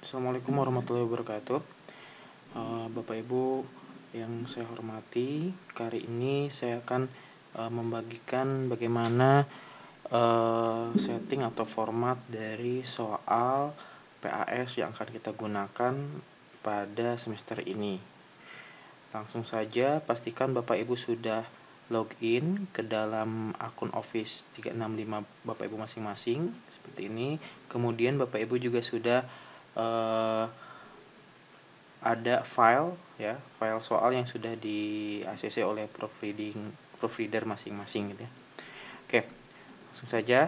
Assalamualaikum warahmatullahi wabarakatuh. Bapak Ibu yang saya hormati, kali ini saya akan membagikan bagaimana setting atau format dari soal PAS yang akan kita gunakan pada semester ini. Langsung saja pastikan Bapak Ibu sudah login ke dalam akun Office 365 Bapak Ibu masing-masing seperti ini. Kemudian Bapak Ibu juga sudah ada file soal yang sudah di ACC oleh proofreader masing-masing gitu ya. Oke, langsung saja.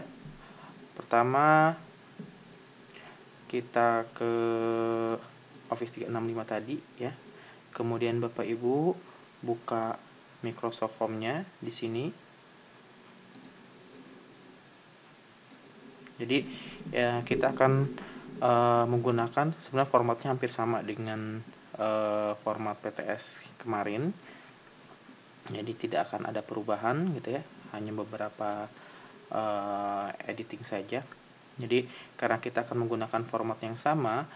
Pertama kita ke Office 365 tadi ya. Kemudian Bapak Ibu buka Microsoft Form-nya di sini. Jadi ya kita akan menggunakan sebenarnya formatnya hampir sama dengan format PTS kemarin. Jadi tidak akan ada perubahan gitu ya, hanya beberapa editing saja. Jadi karena kita akan menggunakan format yang sama,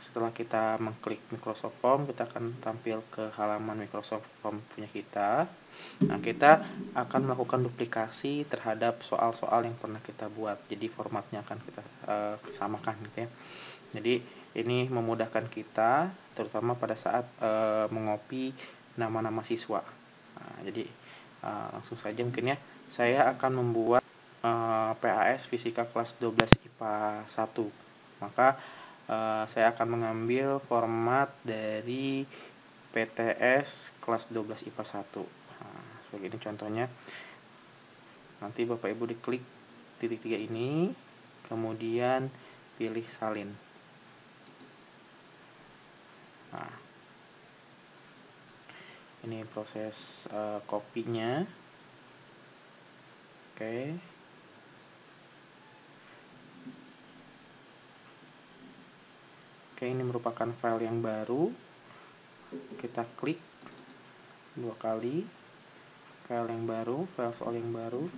setelah kita mengklik Microsoft Form, kita akan tampil ke halaman Microsoft Form punya kita. Nah, kita akan melakukan duplikasi terhadap soal-soal yang pernah kita buat. Jadi formatnya akan kita samakan gitu ya. Jadi ini memudahkan kita terutama pada saat mengopi nama-nama siswa. Nah, jadi langsung saja mungkin ya, saya akan membuat PAS Fisika kelas 12 IPA 1. Maka saya akan mengambil format dari PTS kelas 12 IPA 1. Nah, seperti ini contohnya. Nanti Bapak Ibu diklik titik 3 ini, kemudian pilih salin. Nah, ini proses kopinya. Oke. Oke, ini merupakan file yang baru. Kita klik 2 kali. File yang baru, file soal yang baru.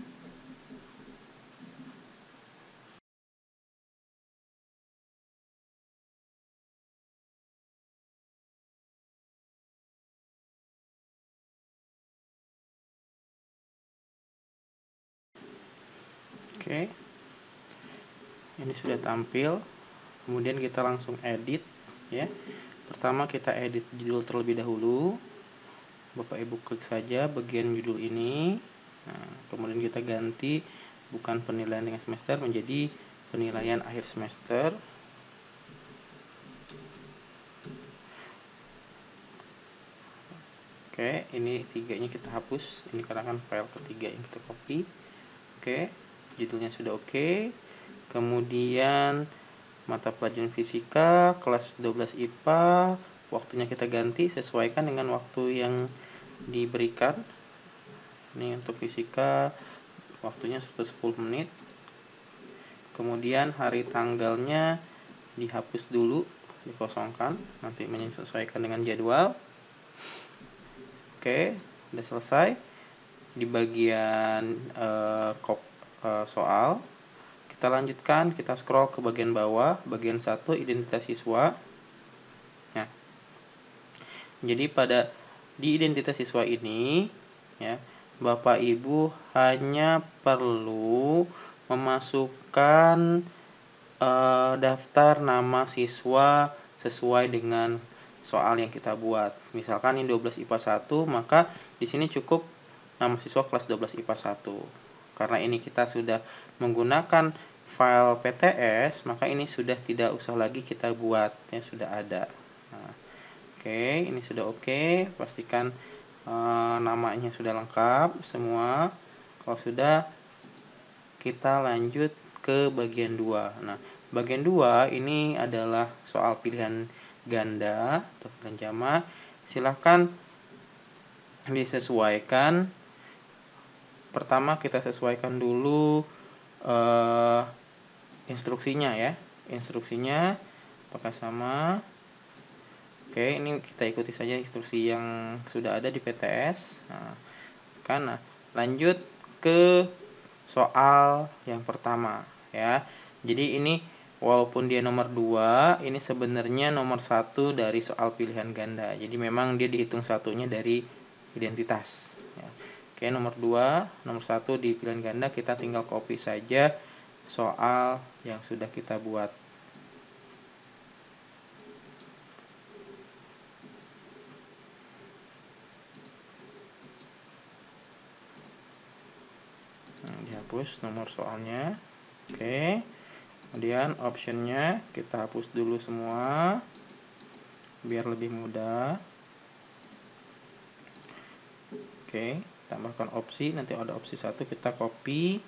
Oke. Ini sudah tampil. Kemudian kita langsung edit ya. Pertama kita edit judul terlebih dahulu. Bapak Ibu klik saja bagian judul ini. Nah, kemudian kita ganti bukan penilaian tengah semester menjadi penilaian akhir semester. Oke, ini tiganya kita hapus. Ini karena kan file ketiga yang kita copy. Oke, judulnya sudah oke. Kemudian mata pelajaran fisika kelas 12 IPA, waktunya kita ganti sesuaikan dengan waktu yang diberikan. Ini untuk fisika waktunya 110 menit. Kemudian hari tanggalnya dihapus dulu, dikosongkan, nanti menyesuaikan dengan jadwal. Oke, sudah selesai. Di bagian soal kita lanjutkan, kita scroll ke bagian bawah, bagian 1 identitas siswa. Nah, jadi di identitas siswa ini ya, Bapak Ibu hanya perlu memasukkan daftar nama siswa sesuai dengan soal yang kita buat. Misalkan ini 12 IPA 1, maka di sini cukup nama siswa kelas 12 IPA 1. Karena ini kita sudah menggunakan file PTS, maka ini sudah tidak usah lagi kita buat, ya sudah ada. Nah, oke, ini sudah oke. Pastikan namanya sudah lengkap semua. Kalau sudah, kita lanjut ke bagian 2. Nah, bagian 2 ini adalah soal pilihan ganda atau pilihan jamak. Silahkan disesuaikan. Pertama kita sesuaikan dulu instruksinya ya. Instruksinya apakah sama? Oke, ini kita ikuti saja instruksi yang sudah ada di PTS. Nah, lanjut ke soal yang pertama ya. Jadi ini walaupun dia nomor 2, ini sebenarnya nomor 1 dari soal pilihan ganda. Jadi memang dia dihitung satunya dari identitas. Ya. Oke, nomor 2, nomor 1 di pilihan ganda, kita tinggal copy saja soal yang sudah kita buat. Nah, dihapus nomor soalnya. Oke, kemudian optionnya kita hapus dulu semua biar lebih mudah. Oke, tambahkan opsi, nanti ada opsi 1 kita copy.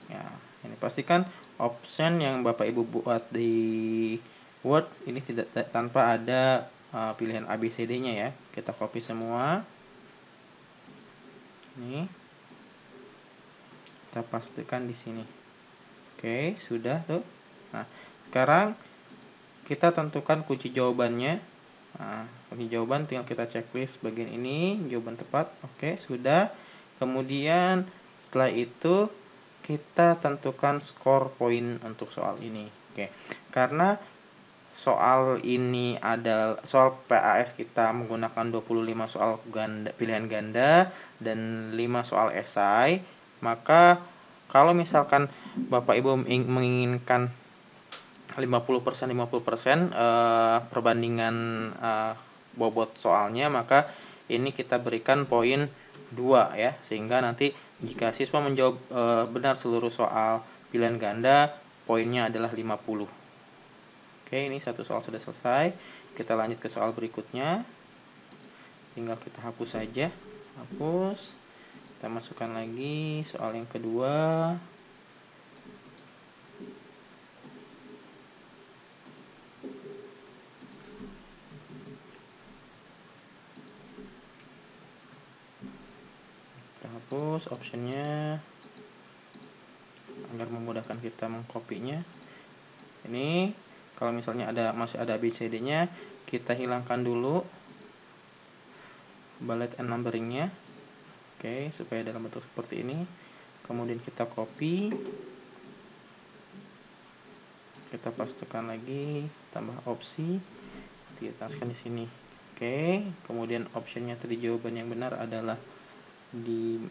Ya, ini pastikan option yang Bapak Ibu buat di Word ini tidak tanpa ada pilihan ABCD-nya ya. Kita copy semua. Ini kita pastikan di sini. Oke, sudah tuh. Nah, sekarang kita tentukan kunci jawabannya. Nah, kunci jawaban tinggal kita checklist bagian ini, jawaban tepat. Oke, sudah. Kemudian setelah itu kita tentukan skor poin untuk soal ini. Oke. Karena soal ini adalah soal PAS kita menggunakan 25 soal pilihan ganda dan 5 soal esai, maka kalau misalkan Bapak Ibu menginginkan 50% 50% perbandingan bobot soalnya, maka ini kita berikan poin 2 ya, sehingga nanti jika siswa menjawab benar seluruh soal pilihan ganda, poinnya adalah 50. Oke, ini satu soal sudah selesai. Kita lanjut ke soal berikutnya. Tinggal kita hapus saja. Hapus. Kita masukkan lagi soal yang kedua. Kita hapus optionnya agar memudahkan kita mengkopinya. Ini kalau misalnya masih ada ABCD-nya, kita hilangkan dulu bullet and numbering-nya. Oke, supaya dalam bentuk seperti ini. Kemudian kita copy. Kita pastikan lagi, tambah opsi, kita taskkan di sini. Oke, kemudian optionnya tadi jawaban yang benar adalah di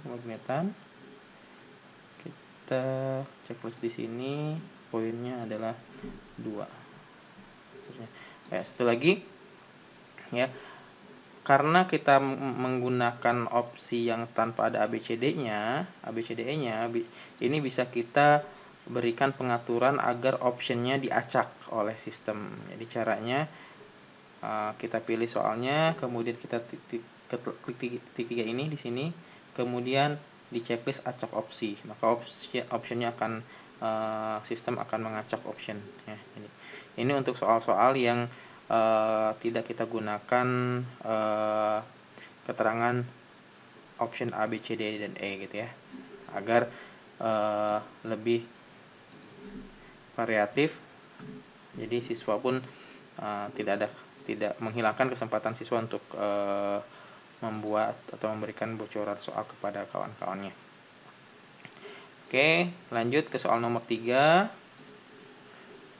magnetan. Kita checklist di sini, poinnya adalah 2. Satu lagi ya. Karena kita menggunakan opsi yang tanpa ada ABCD-nya, ini bisa kita berikan pengaturan agar optionnya diacak oleh sistem. Jadi caranya kita pilih soalnya, kemudian kita klik titik 3 ini di sini, kemudian di checklist acak opsi, maka optionnya akan sistem akan mengacak option ya. Ini untuk soal-soal yang tidak kita gunakan keterangan option A, B, C, D, dan E gitu ya, agar lebih variatif. Jadi siswa pun tidak menghilangkan kesempatan siswa untuk membuat atau memberikan bocoran soal kepada kawan-kawannya. Oke, lanjut ke soal nomor 3.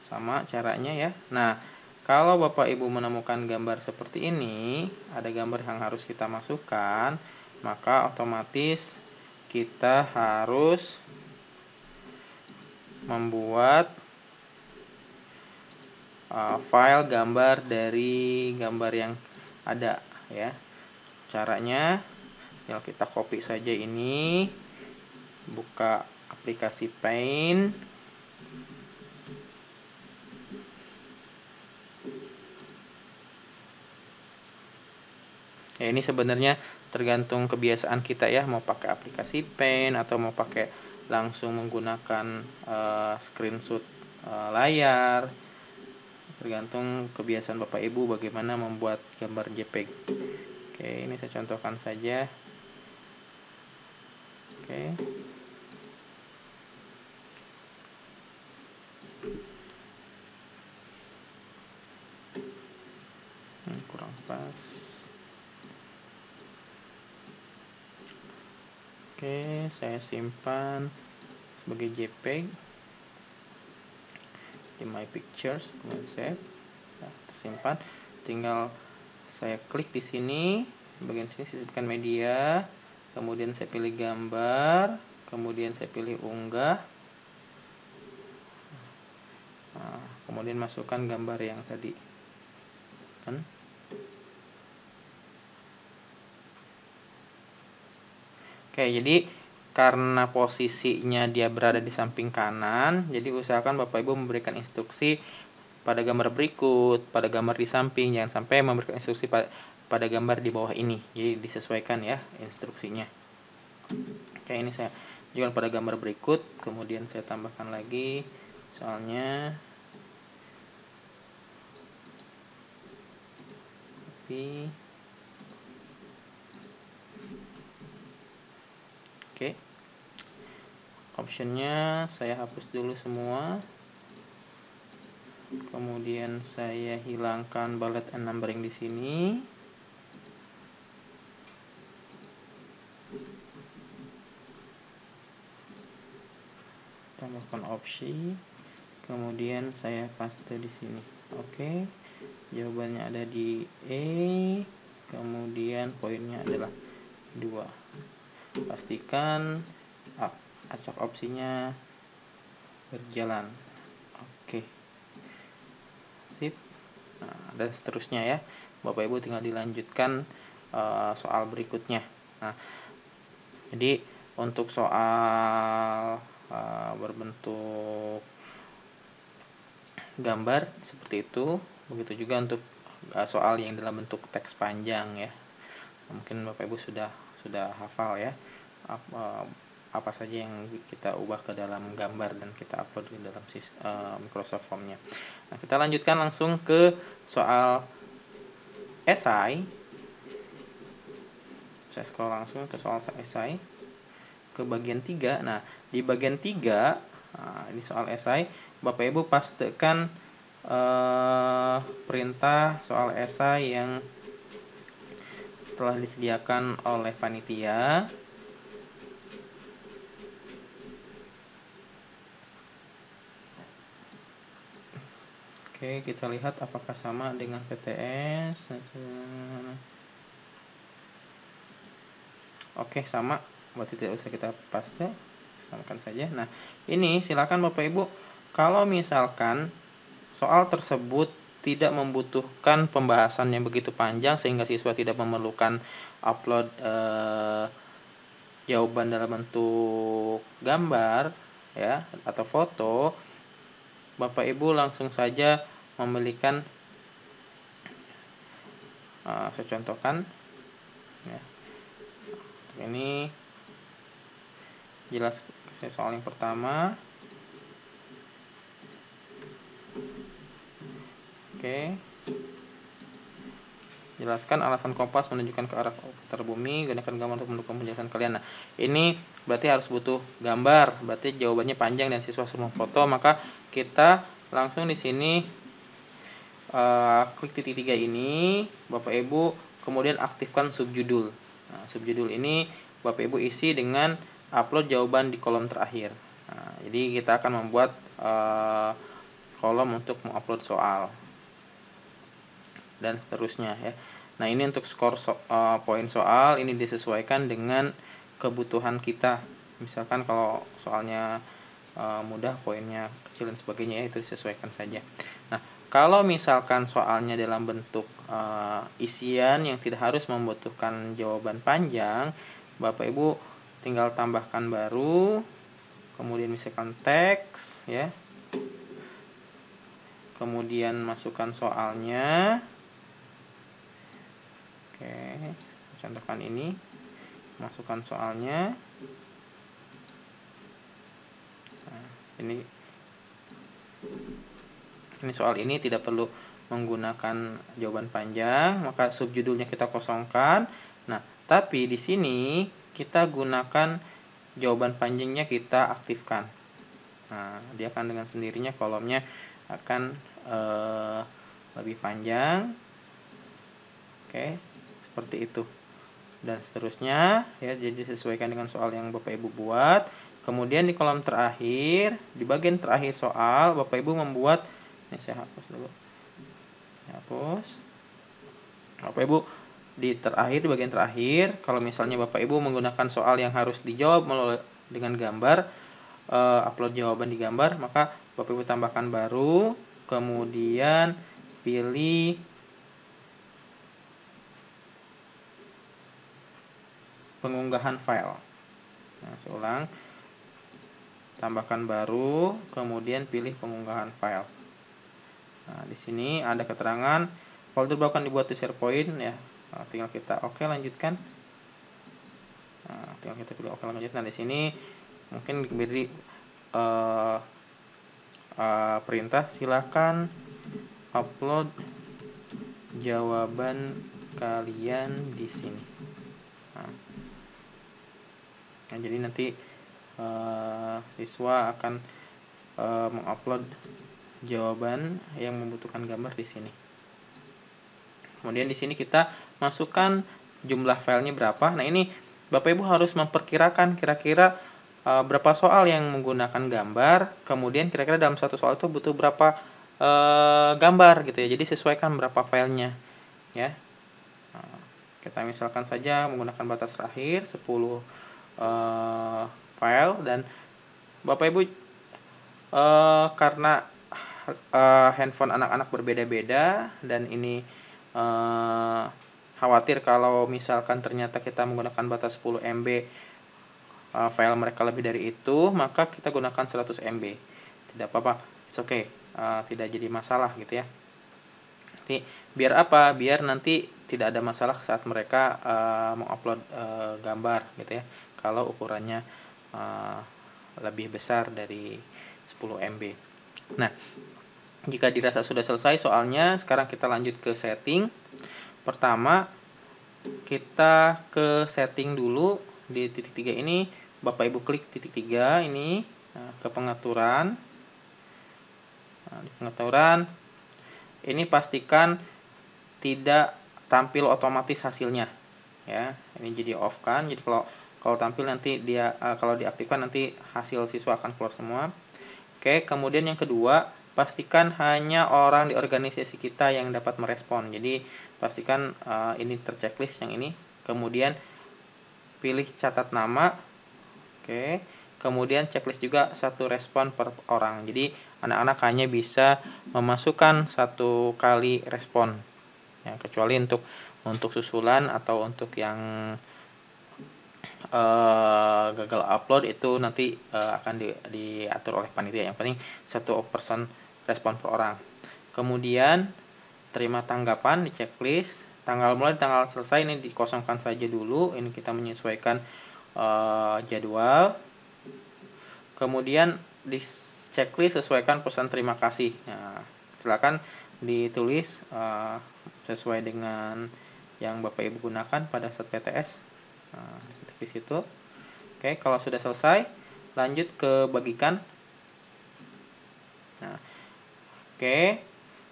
Sama caranya ya. Nah, kalau Bapak Ibu menemukan gambar seperti ini, ada gambar yang harus kita masukkan, maka otomatis kita harus membuat file gambar dari gambar yang ada ya. Caranya tinggal kita copy saja ini, buka aplikasi Paint. Ya, ini sebenarnya tergantung kebiasaan kita ya, mau pakai aplikasi Paint atau mau pakai langsung menggunakan screenshot layar. Tergantung kebiasaan Bapak Ibu bagaimana membuat gambar JPEG. Oke, ini saya contohkan saja. Oke. Kurang pas. Oke, saya simpan sebagai JPEG. di my pictures, kemudian save, nah, tersimpan. Tinggal saya klik di sini, bagian sini sisipkan media, kemudian saya pilih gambar, kemudian saya pilih unggah, nah, kemudian masukkan gambar yang tadi kan. Oke, jadi karena posisinya dia berada di samping kanan, jadi usahakan Bapak Ibu memberikan instruksi pada gambar berikut, pada gambar di samping, jangan sampai memberikan instruksi pada gambar di bawah ini. Jadi disesuaikan ya instruksinya. Oke, ini saya juga pada gambar berikut, kemudian saya tambahkan lagi soalnya copy. Oke, optionnya saya hapus dulu semua, kemudian saya hilangkan bullet and numbering di sini, tambahkan opsi, kemudian saya paste di sini. Oke, jawabannya ada di E, kemudian poinnya adalah 2. Pastikan acak opsinya berjalan. Oke, sip. Nah, dan seterusnya ya, Bapak Ibu tinggal dilanjutkan soal berikutnya. Nah, jadi untuk soal berbentuk gambar seperti itu, begitu juga untuk soal yang dalam bentuk teks panjang ya. Mungkin Bapak Ibu sudah hafal ya apa saja yang kita ubah ke dalam gambar dan kita upload di dalam Microsoft Form-nya. Nah, kita lanjutkan langsung ke soal esai. Saya scroll langsung ke soal esai ke bagian 3. Nah, di bagian 3 ini soal esai, Bapak Ibu pastikan perintah soal esai yang telah disediakan oleh panitia. Oke, kita lihat apakah sama dengan PTS. Oke, sama, berarti tidak usah kita paste, samakan saja. Nah, ini silakan Bapak Ibu, kalau misalkan soal tersebut tidak membutuhkan pembahasan yang begitu panjang sehingga siswa tidak memerlukan upload jawaban dalam bentuk gambar ya atau foto, Bapak Ibu langsung saja memilihkan saya contohkan ya. Ini jelas saya soal yang pertama. Oke. Jelaskan alasan kompas menunjukkan ke arah putar bumi, gunakan gambar untuk mendukung penjelasan kalian. Nah, ini berarti harus butuh gambar, berarti jawabannya panjang dan siswa semua foto, maka kita langsung di sini klik titik 3 ini, Bapak Ibu, kemudian aktifkan subjudul. Nah, subjudul ini Bapak Ibu isi dengan upload jawaban di kolom terakhir. Nah, jadi kita akan membuat kolom untuk mengupload soal dan seterusnya ya. Nah, ini untuk skor poin soal ini disesuaikan dengan kebutuhan kita. Misalkan kalau soalnya mudah, poinnya kecil dan sebagainya ya, itu disesuaikan saja. Nah, kalau misalkan soalnya dalam bentuk isian yang tidak harus membutuhkan jawaban panjang, Bapak Ibu tinggal tambahkan baru, kemudian misalkan teks ya, kemudian masukkan soalnya. Oke, contohkan ini, masukkan soalnya. Nah, ini soal ini tidak perlu menggunakan jawaban panjang, maka subjudulnya kita kosongkan. Nah, tapi di sini kita gunakan jawaban panjangnya kita aktifkan. Nah, dia akan dengan sendirinya kolomnya akan lebih panjang. Oke, seperti itu dan seterusnya ya. Jadi disesuaikan dengan soal yang Bapak Ibu buat. Kemudian di kolom terakhir, di bagian terakhir soal, Bapak Ibu membuat, ini saya hapus dulu. Hapus. Bapak Ibu di bagian terakhir, kalau misalnya Bapak Ibu menggunakan soal yang harus dijawab dengan gambar, upload jawaban di gambar, maka Bapak Ibu tambahkan baru, kemudian pilih pengunggahan file. Nah, saya ulang. Tambahkan baru, kemudian pilih pengunggahan file. Nah, di sini ada keterangan folder baru akan dibuat di SharePoint ya. Nah, tinggal kita oke lanjutkan. Nah, tinggal kita pilih oke lanjutkan. Nah, di sini mungkin diberi perintah silakan upload jawaban kalian di sini. Nah, jadi nanti siswa akan mengupload jawaban yang membutuhkan gambar di sini. Kemudian di sini kita masukkan jumlah filenya berapa. Nah, ini Bapak Ibu harus memperkirakan kira-kira berapa soal yang menggunakan gambar. Kemudian kira-kira dalam satu soal itu butuh berapa gambar gitu ya. Jadi sesuaikan berapa filenya ya. Nah, kita misalkan saja menggunakan batas terakhir 10 file, dan Bapak Ibu karena handphone anak-anak berbeda-beda dan ini khawatir kalau misalkan ternyata kita menggunakan batas 10 MB file mereka lebih dari itu, maka kita gunakan 100 MB. Tidak apa-apa, it's okay, tidak jadi masalah gitu ya. Nanti biar apa? Biar nanti tidak ada masalah saat mereka mengupload gambar gitu ya. Kalau ukurannya lebih besar dari 10 MB. Nah, jika dirasa sudah selesai soalnya, sekarang kita lanjut ke setting. Pertama, kita ke setting dulu di titik 3 ini. Bapak Ibu klik titik 3 ini, ke pengaturan. Nah, di pengaturan ini pastikan tidak tampil otomatis hasilnya ya. Ini jadi off kan. Jadi kalau tampil nanti dia kalau diaktifkan nanti hasil siswa akan keluar semua. Oke, kemudian yang kedua, pastikan hanya orang di organisasi kita yang dapat merespon. Jadi pastikan ini terchecklist yang ini. Kemudian pilih catat nama. Oke. Kemudian checklist juga satu respon per orang. Jadi anak-anak hanya bisa memasukkan satu kali respon. Ya, kecuali untuk susulan atau untuk yang gagal upload itu nanti akan diatur oleh panitia. Yang penting 1% respon per orang. Kemudian terima tanggapan di checklist. Tanggal mulai, tanggal selesai ini dikosongkan saja dulu. Ini kita menyesuaikan jadwal. Kemudian di checklist sesuaikan pesan terima kasih. Nah, silakan ditulis sesuai dengan yang Bapak Ibu gunakan pada saat PTS. Nah, di situ. Oke, kalau sudah selesai, lanjut ke bagikan. Nah, oke,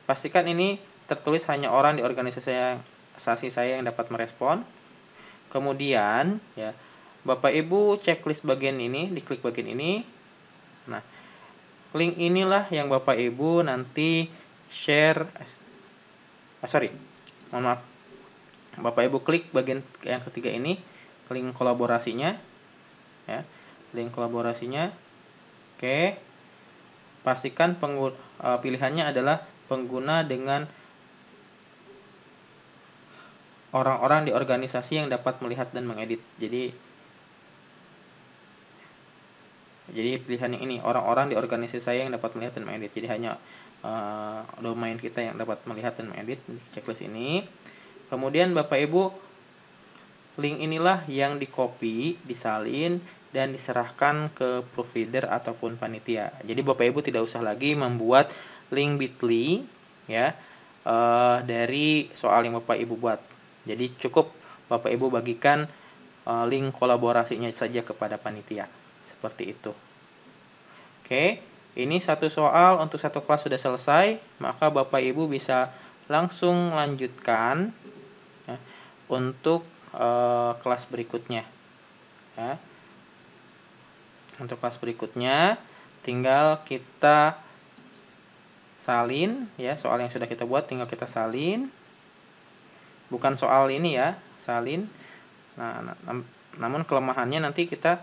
pastikan ini tertulis hanya orang di organisasi saya yang dapat merespon. Kemudian ya, Bapak Ibu checklist bagian ini, diklik bagian ini. Nah, link inilah yang Bapak Ibu nanti share. Mohon maaf. Bapak Ibu klik bagian yang ketiga ini, link kolaborasinya. Ya, link kolaborasinya. Oke. Pastikan pilihannya adalah pengguna dengan orang-orang di organisasi yang dapat melihat dan mengedit. Jadi pilihan yang ini, orang-orang di organisasi saya yang dapat melihat dan mengedit. Jadi hanya domain kita yang dapat melihat dan mengedit di checklist ini. Kemudian Bapak Ibu, link inilah yang di-copy, disalin, dan diserahkan ke provider ataupun panitia. Jadi Bapak Ibu tidak usah lagi membuat link bit.ly ya dari soal yang Bapak Ibu buat. Jadi cukup Bapak Ibu bagikan link kolaborasinya saja kepada panitia. Seperti itu. Oke, ini satu soal untuk satu kelas sudah selesai, maka Bapak Ibu bisa langsung lanjutkan ya, untuk kelas berikutnya. Ya. Untuk kelas berikutnya tinggal kita salin ya, soal yang sudah kita buat tinggal kita salin. Bukan soal ini ya, salin. Nah, namun kelemahannya nanti kita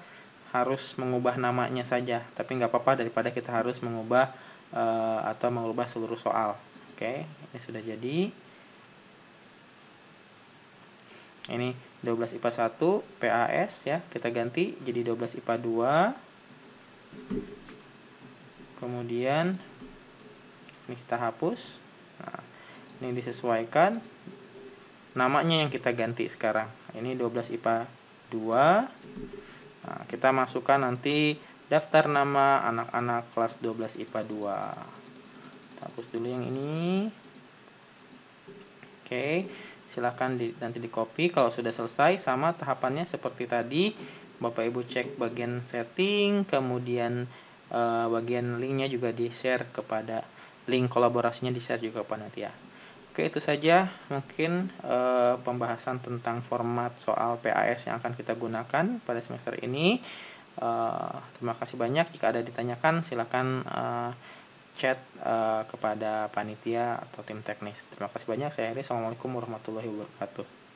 harus mengubah namanya saja, tapi nggak apa-apa daripada kita harus mengubah atau mengubah seluruh soal. Oke, ini sudah jadi. Ini 12 IPA 1 PAS ya, kita ganti jadi 12 IPA 2. Kemudian ini kita hapus. Nah, ini disesuaikan namanya yang kita ganti sekarang. Ini 12 IPA 2. Nah, kita masukkan nanti daftar nama anak-anak kelas 12 IPA 2. Kita hapus dulu yang ini. Oke, silahkan nanti di copy. Kalau sudah selesai, sama tahapannya seperti tadi. Bapak Ibu cek bagian setting, kemudian bagian linknya juga di share kepada, link kolaborasinya di share juga ke panitia. Oke, itu saja mungkin pembahasan tentang format soal PAS yang akan kita gunakan pada semester ini. Terima kasih banyak. Jika ada ditanyakan, silakan chat kepada panitia atau tim teknis. Terima kasih banyak. Saya Heri. Assalamualaikum warahmatullahi wabarakatuh.